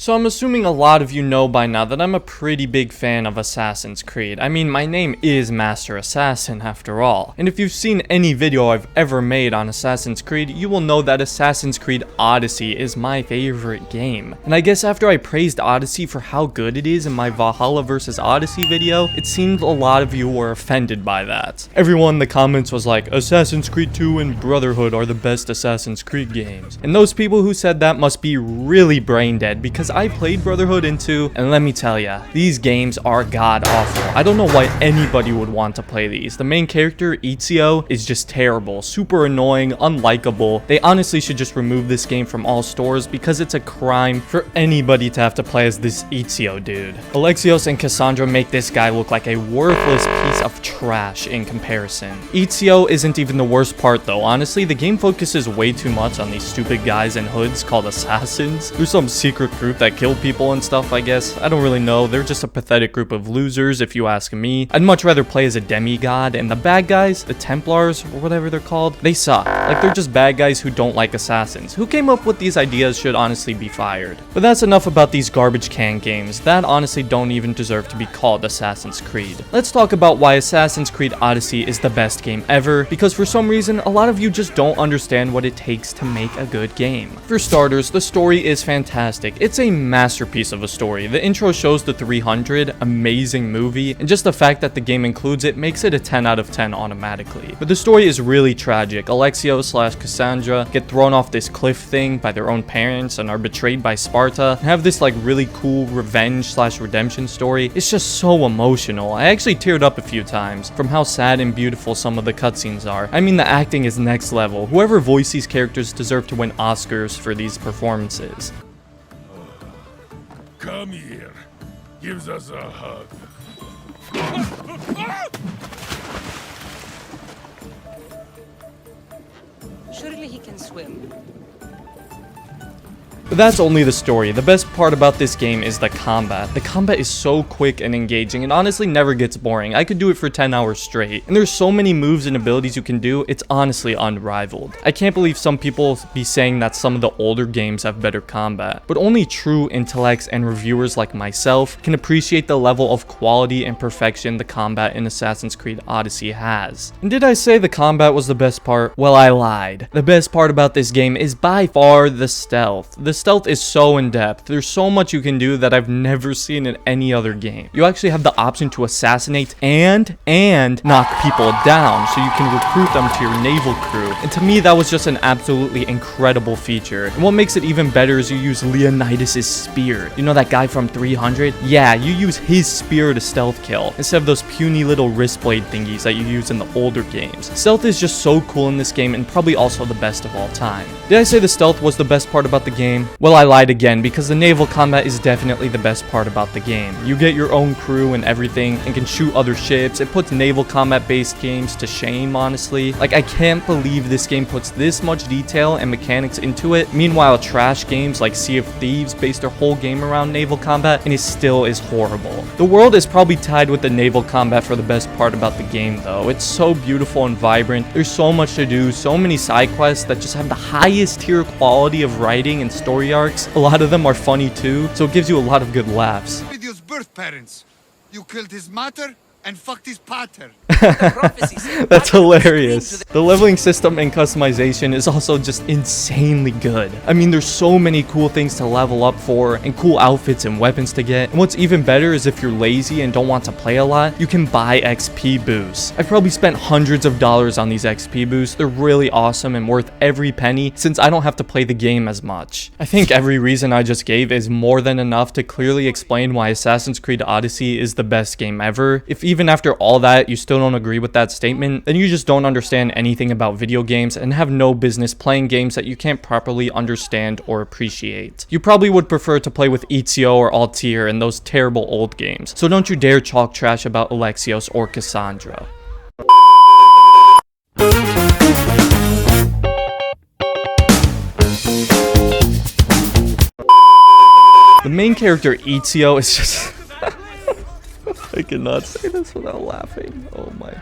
So I'm assuming a lot of you know by now that I'm a pretty big fan of Assassin's Creed. I mean, my name is Master Assassin after all. And if you've seen any video I've ever made on Assassin's Creed, you will know that Assassin's Creed Odyssey is my favorite game. And I guess after I praised Odyssey for how good it is in my Valhalla vs Odyssey video, it seemed a lot of you were offended by that. Everyone in the comments was like, Assassin's Creed 2 and Brotherhood are the best Assassin's Creed games. And those people who said that must be really brain dead, because I played Brotherhood and 2, and let me tell ya, these games are god awful. I don't know why anybody would want to play these. The main character, Ezio, is just terrible, super annoying, unlikable. They honestly should just remove this game from all stores because it's a crime for anybody to have to play as this Ezio dude. Alexios and Cassandra make this guy look like a worthless piece of trash in comparison. Ezio isn't even the worst part though. Honestly, the game focuses way too much on these stupid guys in hoods called assassins. There's some secret group that kill people and stuff, I guess. I don't really know. They're just a pathetic group of losers if you ask me. I'd much rather play as a demigod, and the bad guys, the Templars or whatever they're called, they suck. Like, they're just bad guys who don't like assassins. Who came up with these ideas should honestly be fired. But that's enough about these garbage can games that honestly don't even deserve to be called Assassin's Creed. Let's talk about why Assassin's Creed Odyssey is the best game ever, because for some reason a lot of you just don't understand what it takes to make a good game. For starters, the story is fantastic. It's a masterpiece of a story. The intro shows the 300, amazing movie, and just the fact that the game includes it makes it a 10 out of 10 automatically. But the story is really tragic. Alexio/Cassandra get thrown off this cliff thing by their own parents and are betrayed by Sparta, and have this like really cool revenge/redemption story. It's just so emotional. I actually teared up a few times from how sad and beautiful some of the cutscenes are. I mean, the acting is next level. Whoever voiced these characters deserve to win Oscars for these performances. Come here. Gives us a hug. Surely he can swim. But that's only the story. The best part about this game is the combat. The combat is so quick and engaging, and honestly never gets boring. I could do it for 10 hours straight. And there's so many moves and abilities you can do, it's honestly unrivaled. I can't believe some people be saying that some of the older games have better combat, but only true intellects and reviewers like myself can appreciate the level of quality and perfection the combat in Assassin's Creed Odyssey has. And did I say the combat was the best part? Well, I lied. The best part about this game is by far the stealth. The stealth is so in-depth. There's so much you can do that I've never seen in any other game. You actually have the option to assassinate and knock people down, so you can recruit them to your naval crew. And to me, that was just an absolutely incredible feature. And what makes it even better is you use Leonidas' spear. You know that guy from 300? Yeah, you use his spear to stealth kill, instead of those puny little wrist blade thingies that you use in the older games. Stealth is just so cool in this game, and probably also the best of all time. Did I say the stealth was the best part about the game? Well, I lied again, because the naval combat is definitely the best part about the game. You get your own crew and everything, and can shoot other ships. It puts naval combat based games to shame, honestly. Like, I can't believe this game puts this much detail and mechanics into it. Meanwhile, trash games like Sea of Thieves base their whole game around naval combat, and it still is horrible. The world is probably tied with the naval combat for the best part about the game though. It's so beautiful and vibrant. There's so much to do, so many side quests that just have the highest tier quality of writing and story arcs. A lot of them are funny too, so it gives you a lot of good laughs. Video's birth parents. You killed his mater and fucked his pater. That's hilarious. The leveling system and customization is also just insanely good. I mean, there's so many cool things to level up for, and cool outfits and weapons to get. And what's even better is if you're lazy and don't want to play a lot, you can buy XP boosts. I've probably spent hundreds of dollars on these XP boosts. They're really awesome and worth every penny, since I don't have to play the game as much. I think every reason I just gave is more than enough to clearly explain why Assassin's Creed Odyssey is the best game ever. If even after all that you still don't agree with that statement, then you just don't understand anything about video games and have no business playing games that you can't properly understand or appreciate. You probably would prefer to play with Ezio or Altair in those terrible old games, so don't you dare talk trash about Alexios or Cassandra. The main character Ezio is just I cannot say this without laughing. Oh my.